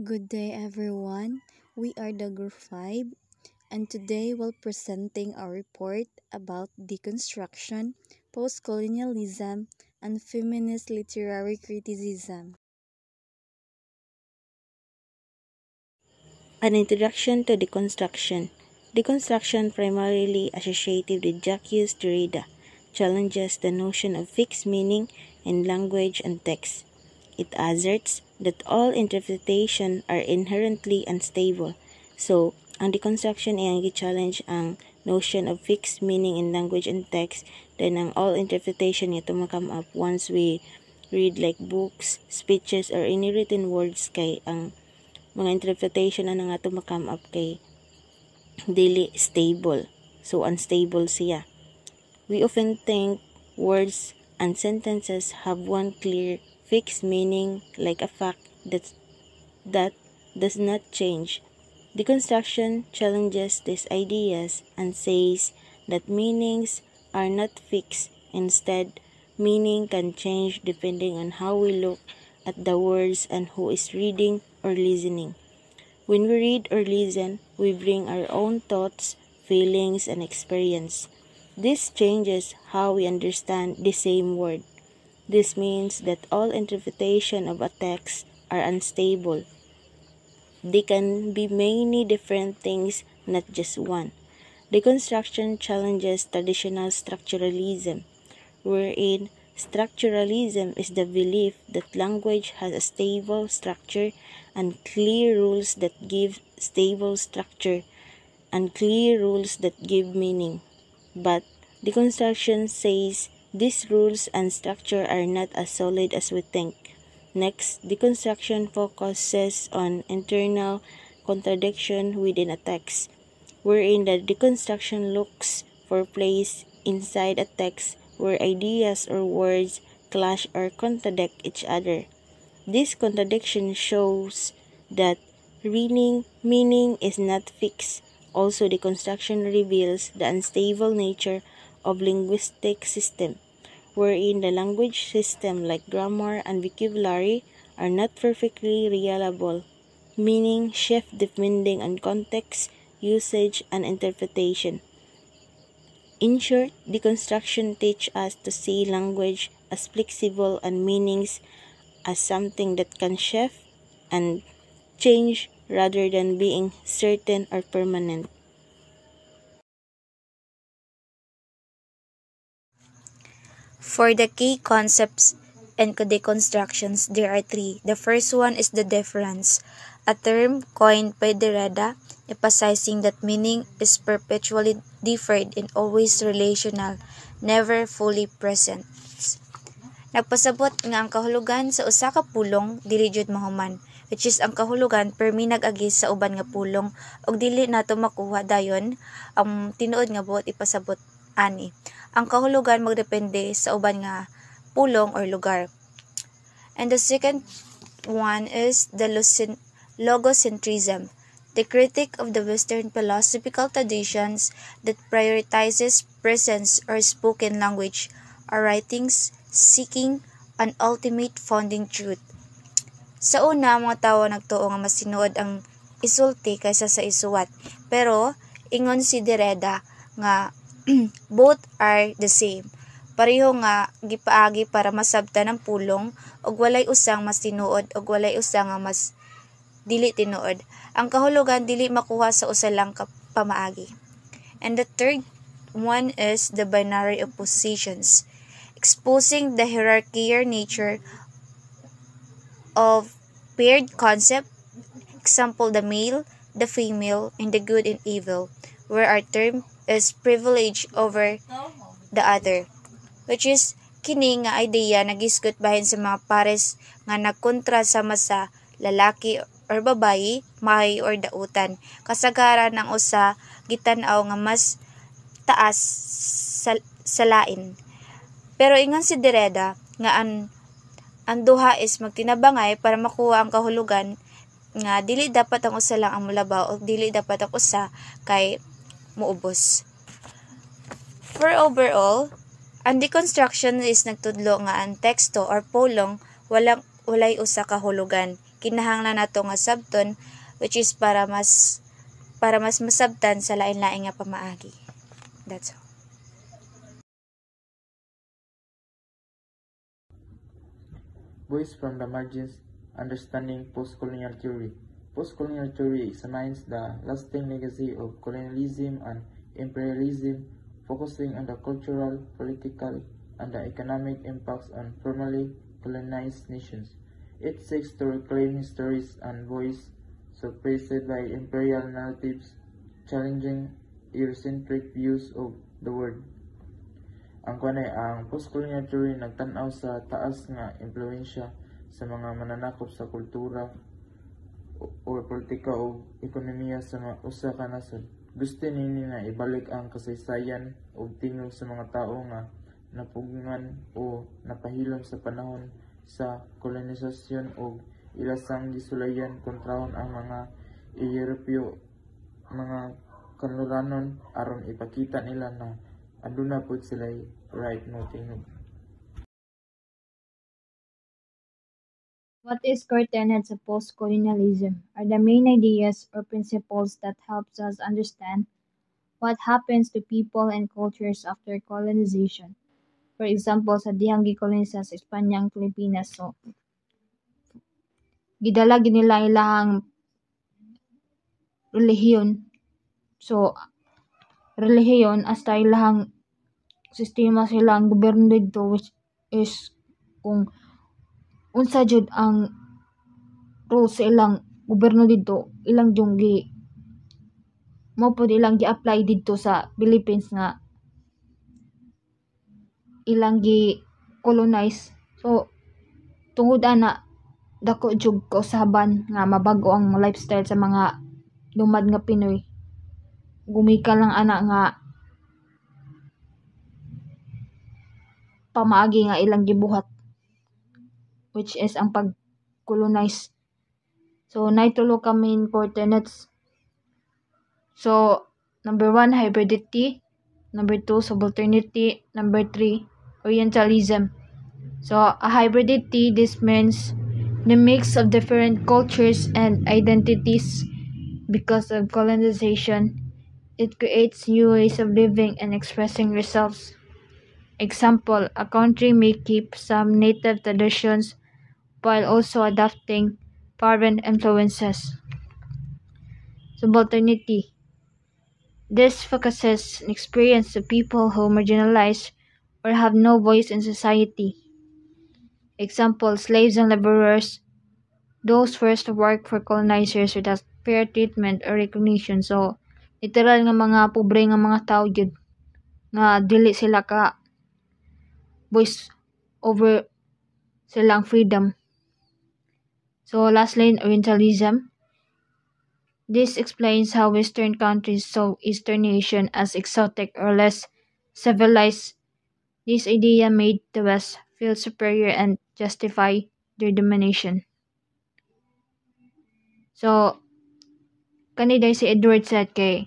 Good day everyone. We are the group 5 and today we're presenting our report about deconstruction, post-colonialism, and feminist literary criticism. An introduction to deconstruction. Deconstruction, primarily associated with Jacques Derrida, challenges the notion of fixed meaning in language and text. It asserts that all interpretation are inherently unstable. So, ang deconstruction ay ang challenge ang notion of fixed meaning in language and text, then ang all interpretation ito come up once we read like books, speeches, or any written words kay ang mga interpretation na nga ito come up kay dili stable. So, unstable siya. We often think words and sentences have one clear, fixed meaning like a fact that does not change. Deconstruction challenges these ideas and says that meanings are not fixed. Instead, meaning can change depending on how we look at the words and who is reading or listening. When we read or listen, we bring our own thoughts, feelings, and experience. This changes how we understand the same word. This means that all interpretation of a text are unstable. They can be many different things, not just one. Deconstruction challenges traditional structuralism, wherein structuralism is the belief that language has a stable structure and clear rules that give stable structure and clear rules that give meaning. But deconstruction says these rules and structure are not as solid as we think. Next, deconstruction focuses on internal contradiction within a text, wherein the deconstruction looks for place inside a text where ideas or words clash or contradict each other. This contradiction shows that meaning is not fixed. Also, deconstruction reveals the unstable nature of linguistic system, wherein the language system like grammar and vocabulary are not perfectly reliable, meaning shift depending on context, usage, and interpretation. In short, deconstruction teaches us to see language as flexible and meanings as something that can shift and change rather than being certain or permanent. For the key concepts and deconstructions, there are three. The first one is the difference, a term coined by Derrida, emphasizing that meaning is perpetually differed and always relational, never fully present. Nagpasabot nga ang kahulugan sa usa ka pulong dili jud mahuman, which is ang kahulugan permi nag-agi sa uban nga pulong ug dili nato makuha dayon ang tinuod nga buot ipasabot ani. Ang kahulugan magdepende sa uban nga pulong or lugar. And the second one is the logocentrism, the critique of the Western philosophical traditions that prioritizes presence or spoken language or writings seeking an ultimate founding truth. Sa una, mga tao nagtuo nga mas sinuod ang isulti kaysa sa isuwat. Pero, ingon si Derrida nga both are the same. Pareho nga gipaagi para masabtan ang pulong ug walay usang mas tinuod ug walay usa nga mas dili tinuod. Ang kahulugan dili makuha sa usa lang ka pamaagi. And the third one is the binary oppositions, exposing the hierarchical nature of paired concept, example the male, the female, and the good and evil, where our term is privilege over the other, which is kini nga idea nagisgot bahin sa mga pares nga nagkontra sama sa lalaki or babayi, mahay or dautan. Kasagaran ang usa gitan-aw nga mas taas sa lain. Pero ingon si Derrida nga ang duha is magtinabangay para makuha ang kahulugan nga dili dapat ang usa lang ang mulabaw o dili dapat ang usa kay muubos. For overall, ang deconstruction is nagtudlo nga ang teksto or pulong walay usa ka hulugan. Kinahanglan nato nga sabton, which is para mas masabtan sa lain-lain nga pamaagi. That's all. Voice from the Margins, Understanding Postcolonial Theory. Postcolonial theory examines the lasting legacy of colonialism and imperialism, focusing on the cultural, political, and the economic impacts on formerly colonized nations. It seeks to reclaim histories and voice suppressed by imperial narratives, challenging Eurocentric views of the world. Ang postcolonial theory nagtanaw sa taas nga impluwensya sa mga mananakop sa kultura o politika o ekonomiya sa usa ka nasod. Gusto nini na ibalik ang kasaysayan o tingog sa mga tao nga napugngan o napahilom sa panahon sa kolonisasyon o ilasang gisulayan kontrahon ang mga Europeo mga kanluranon aron ipakita nila na aduna pud sila right mo tingog. What is core tenets of post-colonialism are the main ideas or principles that helps us understand what happens to people and cultures after colonization. For example, sa dihang gikolonisa sa Espanya ang Pilipinas, so gidala nila ilahang relihiyon. So relihiyon hasta ilahang sistema silang gobyerno dito, which is kung unsa jud ang rules sa ilang gobyerno dito, ilang jung mo pud ilang gi-apply dito sa Philippines nga ilang gi-colonize. So tungod ana dako jud kausaban nga mabago ang lifestyle sa mga lumad nga Pinoy. Gumika lang ana nga pamaagi nga ilang gibuhat, which is ang pag-colonize. So naitulo ka main core tenets. So number 1, hybridity. Number 2, subalternity. Number 3, Orientalism. So a hybridity, this means the mix of different cultures and identities. Because of colonization, it creates new ways of living and expressing themselves. Example, a country may keep some native traditions while also adopting foreign influences. Subalternity. This focuses on experience of people who marginalized or have no voice in society. Example, slaves and laborers, those forced to work for colonizers without fair treatment or recognition. So, literal nga mga pobre nga mga tao jud nga dili sila ka voice over silang freedom. So lastly, Orientalism. This explains how Western countries saw Eastern Asian as exotic or less civilized. This idea made the West feel superior and justify their domination. So, kaniday si Edward Said kay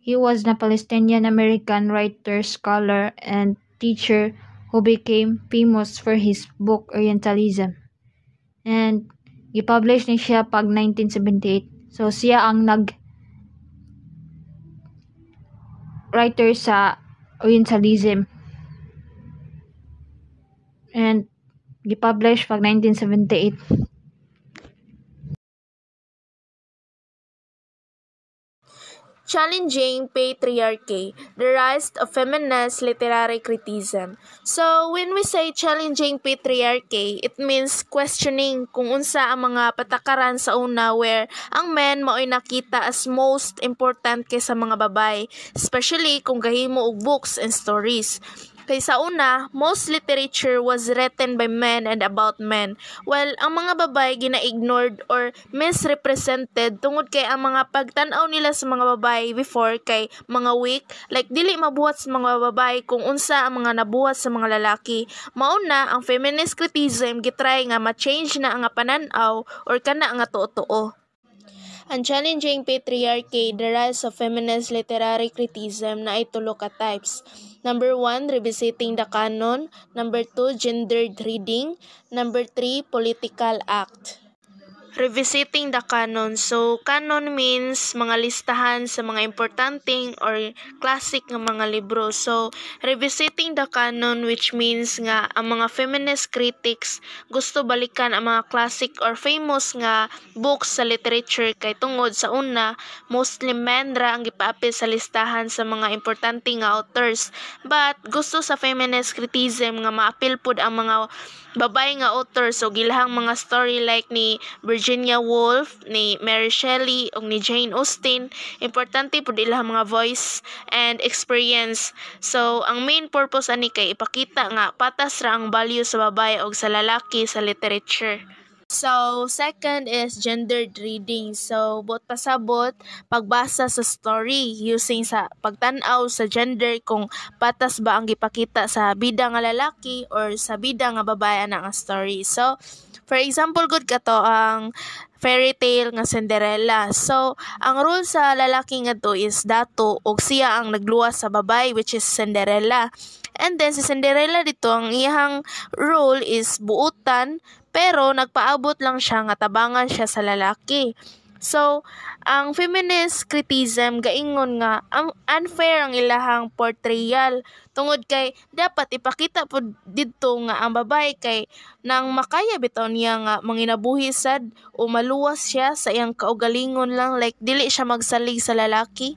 he was a Palestinian-American writer, scholar, and teacher who became famous for his book Orientalism. And gipublish ni siya pag 1978. So siya ang writer sa Orientalism. And gipublish pag 1978. Challenging patriarchy, the rise of feminist literary criticism. So, when we say challenging patriarchy, it means questioning kung unsa ang mga patakaran sa una where ang men mao'y nakita as most important kaysa mga babay, especially kung gahimo og books and stories. Kay sa una, most literature was written by men and about men, while ang mga babay gina-ignored or misrepresented tungod kay ang mga pagtan-aw nila sa mga babay before kay mga weak, like dili mabuhat sa mga babay kung unsa ang mga nabuhat sa mga lalaki. Mauna, ang feminist criticism gitry nga ma-change na ang panan-aw or kana nga tuo-tuo. Ang challenging patriarchy, the rise of feminist literary criticism na ay tulo ka types. Number 1, revisiting the canon. Number 2, gendered reading. Number 3, political act. Revisiting the canon. So, canon means mga listahan sa mga importanteng or classic nga mga libro. So, revisiting the canon which means nga ang mga feminist critics gusto balikan ang mga classic or famous nga books sa literature kay tungod sa una, mostly men ra ang gipaapil sa listahan sa mga importanteng nga authors. But, gusto sa feminist criticism nga maapil pud ang mga babae nga author so gilahang mga story like ni Virginia Woolf, ni Mary Shelley ug ni Jane Austen, importante pud ilang mga voice and experience. So ang main purpose ani kay ipakita nga patas ra ang value sa babae ug sa lalaki sa literature. So, second is gendered reading. So, bot pasabot, pagbasa sa story using sa pagtan-aw sa gender kung patas ba ang gipakita sa bida nga lalaki or sa bida nga babae ana nga story. So, for example, good kato ang fairy tale nga Cinderella. So, ang role sa lalaki nga to is dato ug siya ang nagluwas sa babae which is Cinderella. And then si Cinderella dito ang iyang role is buutan pero nagpaabot lang siya nga tabangan siya sa lalaki. So, ang feminist criticism gaingon nga ang unfair ang ilahang portrayal tungod kay dapat ipakita po didto nga ang babae kay nang makaya bitaw niya nga manginabuhi sad o maluwas siya sa iyang kaugalingon lang like dili siya magsalig sa lalaki.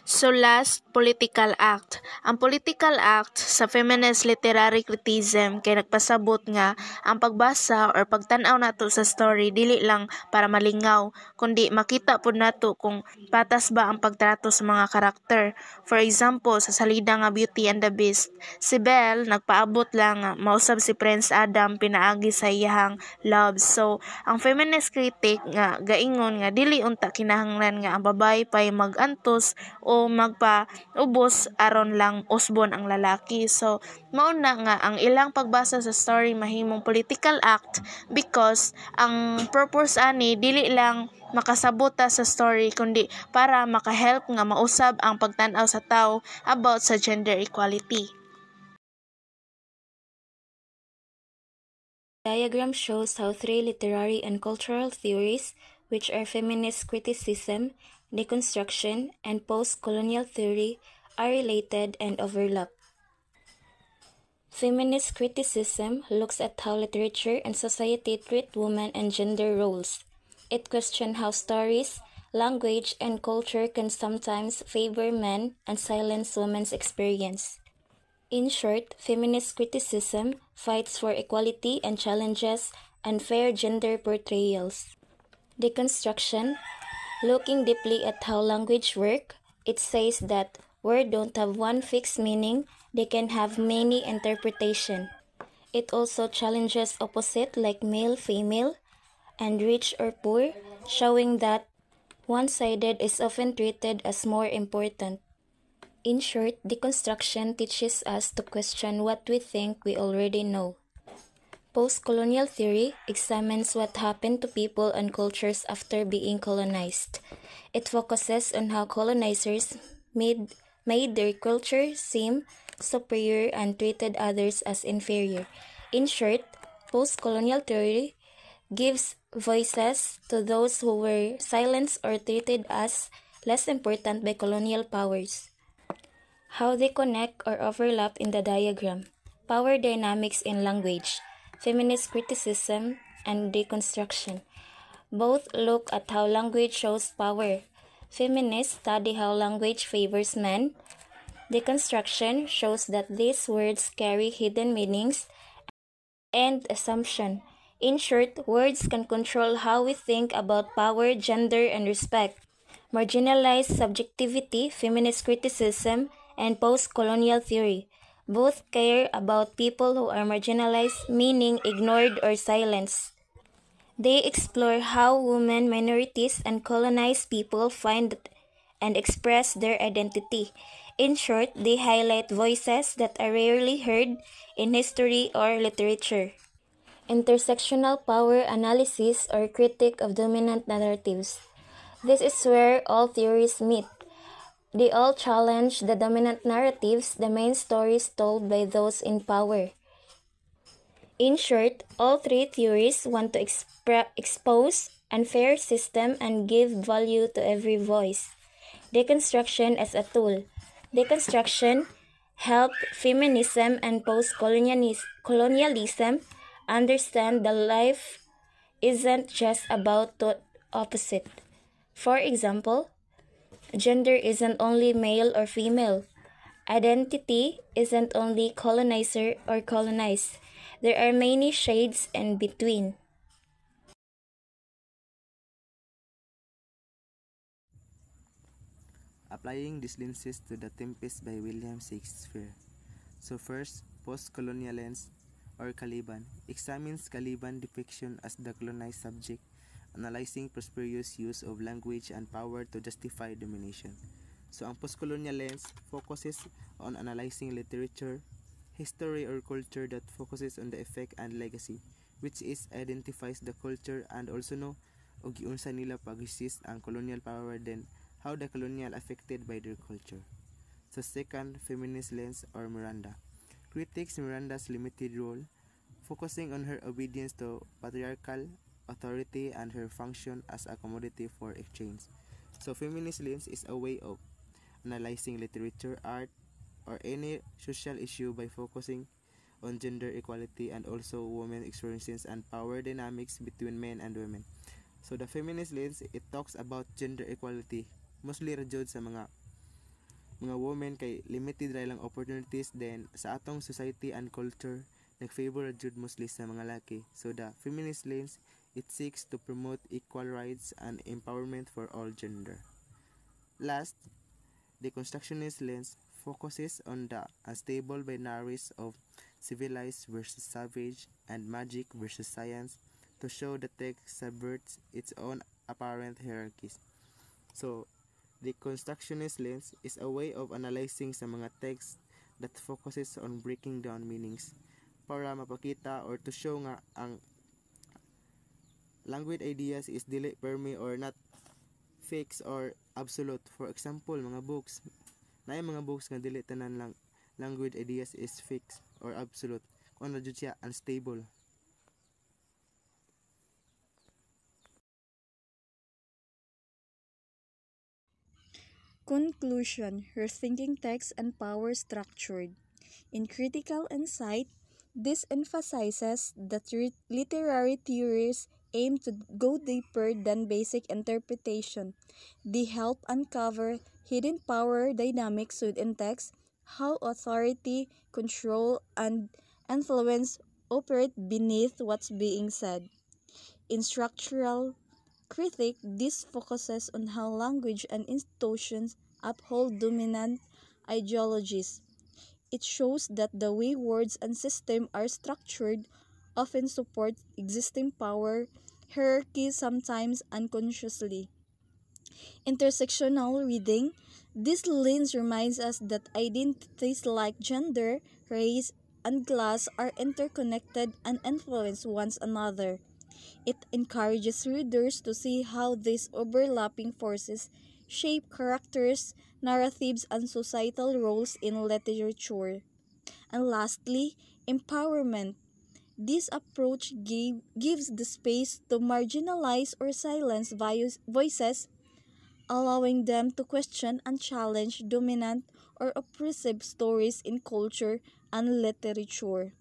So last, political act. Ang political act sa feminist literary criticism kay nagpasabot nga ang pagbasa or pagtan-aw nato sa story dili lang para malingaw, kundi makita pud nato kung patas ba ang pagtrato sa mga karakter. For example, sa salida nga Beauty and the Beast, si Belle nagpaabot lang nga mausab si Prince Adam pinaagi sa iyahang love. So, ang feminist critic nga gaingon nga dili unta kinahanglan nga ang babae pay mag-antos o magpa-ubos aron lang usbon ang lalaki. So, mauna nga ang ilang pagbasa sa story mahimong political act because ang purpose ani dili lang makasabota sa story kundi para makahelp nga mausab ang pagtan-aw sa tao about sa gender equality. Diagram shows how three literary and cultural theories, which are feminist criticism, deconstruction, and post-colonial theory, are related and overlap. Feminist criticism looks at how literature and society treat women and gender roles. It questions how stories, language, and culture can sometimes favor men and silence women's experience. In short, feminist criticism fights for equality and challenges unfair gender portrayals. Deconstruction, looking deeply at how language works, it says that words don't have one fixed meaning, they can have many interpretations. It also challenges opposite like male, female, and rich or poor, showing that one-sided is often treated as more important. In short, deconstruction teaches us to question what we think we already know. Post-colonial theory examines what happened to people and cultures after being colonized. It focuses on how colonizers made their culture seem superior and treated others as inferior. In short, post-colonial theory gives voices to those who were silenced or treated as less important by colonial powers. How they connect or overlap in the diagram. Power dynamics in language. Feminist criticism and deconstruction. Both look at how language shows power. Feminists study how language favors men. Deconstruction shows that these words carry hidden meanings and assumption. In short, words can control how we think about power, gender, and respect. Marginalized subjectivity, feminist criticism, and post-colonial theory. Both care about people who are marginalized, meaning ignored or silenced. They explore how women, minorities, and colonized people find and express their identity. In short, they highlight voices that are rarely heard in history or literature. Intersectional power analysis or critique of dominant narratives. This is where all theories meet. They all challenge the dominant narratives, the main stories told by those in power. In short, all three theories want to expose unfair system and give value to every voice. Deconstruction as a tool. Deconstruction helped feminism and post-colonialism understand that life isn't just about the opposite. For example, gender isn't only male or female. Identity isn't only colonizer or colonized. There are many shades in between. Applying these lenses to The Tempest by William Shakespeare. So first, post-colonial lens or Caliban examines Caliban depiction as the colonized subject, analyzing prosperous use of language and power to justify domination. So ang post-colonial lens focuses on analyzing literature, history or culture that focuses on the effect and legacy, which is identifies the culture and also know og giunsa nila pag-resist ang colonial power, then how the colonial affected by their culture. So second, feminist lens or Miranda critiques Miranda's limited role, focusing on her obedience to patriarchal authority and her function as a commodity for exchange. So feminist lens is a way of analyzing literature, art, or any social issue by focusing on gender equality and also women experiences and power dynamics between men and women. So the feminist lens, it talks about gender equality, mostly rajud sa mga women kay limited ra lang opportunities, then sa atong society and culture nagfavor jud mostly sa mga laki. So the feminist lens, it seeks to promote equal rights and empowerment for all gender. Last, the constructionist lens focuses on the unstable binaries of civilized versus savage and magic versus science to show the text subverts its own apparent hierarchies. So, the constructionist lens is a way of analyzing sa mga text that focuses on breaking down meanings para mapakita or to show nga ang language ideas is dili perme or not fixed or absolute. For example, mga books, naay mga books nga dili tanan lang language ideas is fixed or absolute. Kung ano jud siya unstable. Conclusion: her thinking text and power structured. In critical insight, this emphasizes that literary theories aim to go deeper than basic interpretation. They help uncover hidden power dynamics within text, how authority, control, and influence operate beneath what's being said. In structural critique, this focuses on how language and institutions uphold dominant ideologies. It shows that the way words and systems are structured often support existing power hierarchies, sometimes unconsciously. Intersectional reading. This lens reminds us that identities like gender, race, and class are interconnected and influence one another. It encourages readers to see how these overlapping forces shape characters, narratives, and societal roles in literature. And lastly, empowerment. This approach gives the space to marginalize or silence voices, allowing them to question and challenge dominant or oppressive stories in culture and literature.